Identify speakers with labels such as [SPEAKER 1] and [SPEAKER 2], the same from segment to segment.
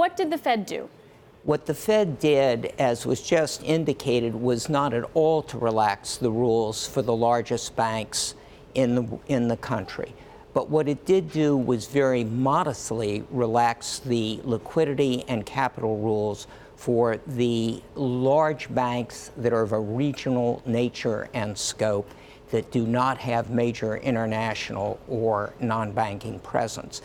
[SPEAKER 1] what did the Fed do?
[SPEAKER 2] What the Fed did, as was just indicated, was not at all to relax the rules for the largest banks in the country. But what it did do was very modestly relax the liquidity and capital rules for the large banks that are of a regional nature and scope that do not have major international or non-banking presence.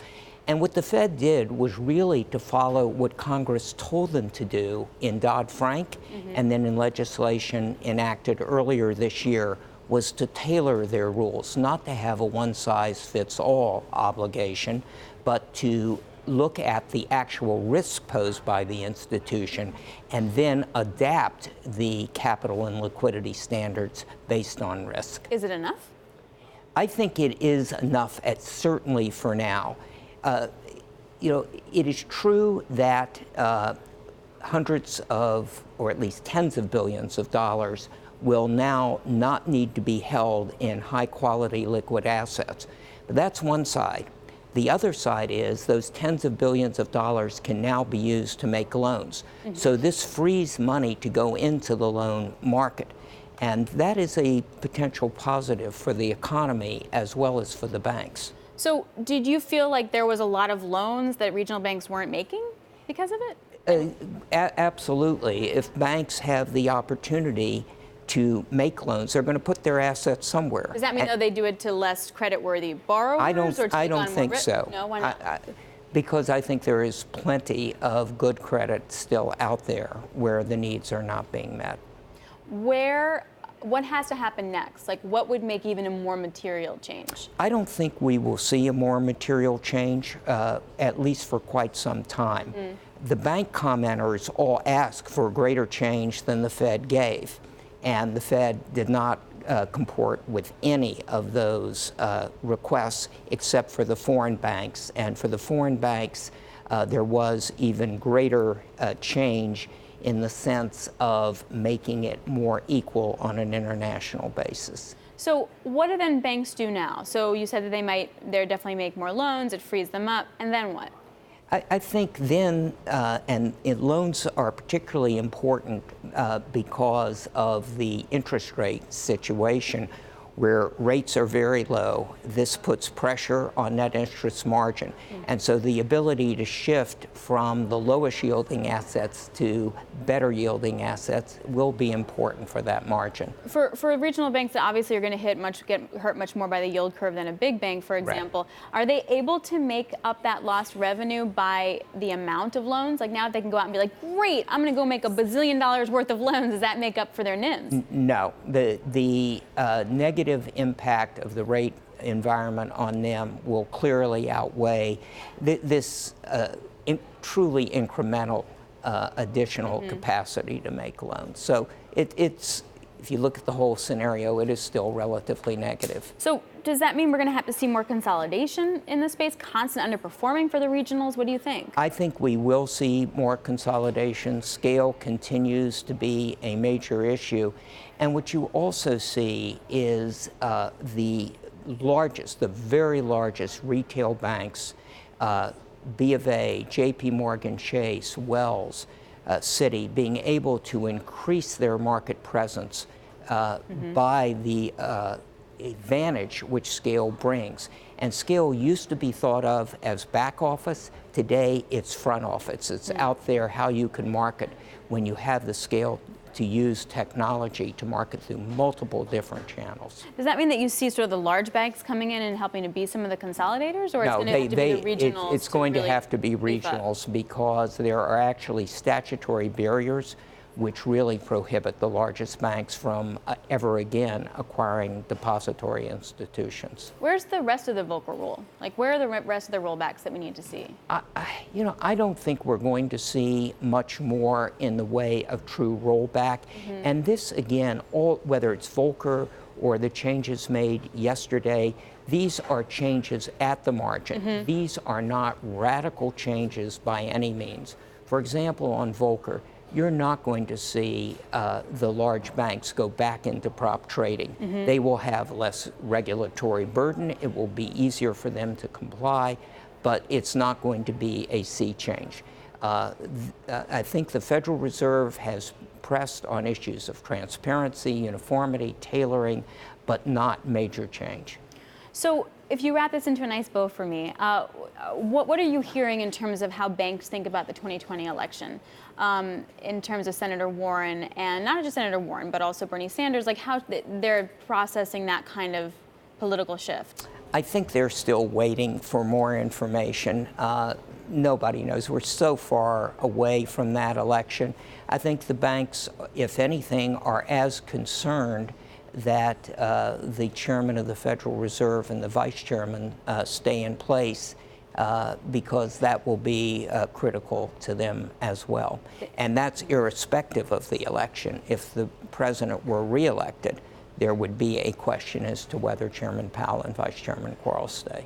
[SPEAKER 2] And what the Fed did was really to follow what Congress told them to do in Dodd-Frank and then in legislation enacted earlier this year, was to tailor their rules, not to have a one-size-fits-all obligation, but to look at the actual risk posed by the institution and then adapt the capital and liquidity standards based on risk.
[SPEAKER 1] Is it enough?
[SPEAKER 2] I think it is enough, certainly for now. It is true that hundreds of, or at least tens of billions of dollars will now not need to be held in high-quality liquid assets. But that's one side. The other side is those tens of billions of dollars can now be used to make loans. So this frees money to go into the loan market. And that is a potential positive for the economy as well as for the banks.
[SPEAKER 1] So did you feel like there was a lot of loans that regional banks weren't making because of it?
[SPEAKER 2] Absolutely. If banks have the opportunity to make loans, they're going to put their assets somewhere.
[SPEAKER 1] Does that mean, though, they do it to less credit-worthy borrowers?
[SPEAKER 2] I don't think so.
[SPEAKER 1] No, why not?
[SPEAKER 2] Because I think there is plenty of good credit still out there where the needs are not being met.
[SPEAKER 1] What has to happen next? Like, what would make even a more material change?
[SPEAKER 2] I don't think we will see a more material change, at least for quite some time. The bank commenters all ask for greater change than the Fed gave, and the Fed did not comport with any of those requests except for the foreign banks. And for the foreign banks, there was even greater change in the sense of making it more equal on an international basis.
[SPEAKER 1] So what do then banks do now? So you said that they're definitely make more loans, it frees them up, and then what?
[SPEAKER 2] I think then, loans are particularly important because of the interest rate situation where rates are very low. This puts pressure on net interest margin. And so the ability to shift from the lowest yielding assets to better yielding assets will be important for that margin.
[SPEAKER 1] For regional banks that obviously are going to get hurt much more by the yield curve than a big bank, for example, are they able to make up that lost revenue by the amount of loans? Like now they can go out and be like, great, I'm going to go make $1 bazillion worth of loans. Does that make up for their NIMs?
[SPEAKER 2] No. The negative impact of the rate environment on them will clearly outweigh this truly incremental additional capacity to make loans. So it's, if you look at the whole scenario, it is still relatively negative.
[SPEAKER 1] So does that mean we're going to have to see more consolidation in the space, constant underperforming for the regionals? What do you think?
[SPEAKER 2] I think we will see more consolidation. Scale continues to be a major issue. And what you also see is the very largest retail banks, B of A, JP Morgan Chase, Wells, Citi, being able to increase their market presence by the advantage which scale brings. And scale used to be thought of as back office. Today, it's front office. It's out there how you can market when you have the scale to use technology to market through multiple different channels.
[SPEAKER 1] Does that mean that you see sort of the large banks coming in and helping to be some of the consolidators, or it's going to have to be the regionals?
[SPEAKER 2] It's going to have to be regionals because there are actually statutory barriers which really prohibit the largest banks from ever again acquiring depository institutions.
[SPEAKER 1] Where's the rest of the Volcker Rule? Like, where are the rest of the rollbacks that we need to see?
[SPEAKER 2] I don't think we're going to see much more in the way of true rollback. And this, again, whether it's Volcker or the changes made yesterday, these are changes at the margin. These are not radical changes by any means. For example, on Volcker, you're not going to see the large banks go back into prop trading. They will have less regulatory burden. It will be easier for them to comply, but it's not going to be a sea change. I think the Federal Reserve has pressed on issues of transparency, uniformity, tailoring, but not major change.
[SPEAKER 1] So if you wrap this into a nice bow for me, what are you hearing in terms of how banks think about the 2020 election, in terms of Senator Warren, and not just Senator Warren, but also Bernie Sanders, like how they're processing that kind of political shift?
[SPEAKER 2] I think they're still waiting for more information. Nobody knows. We're so far away from that election. I think the banks, if anything, are as concerned that the chairman of the Federal Reserve and the vice chairman stay in place, because that will be critical to them as well. And that's irrespective of the election. If the president were reelected, there would be a question as to whether Chairman Powell and Vice Chairman Quarles stay.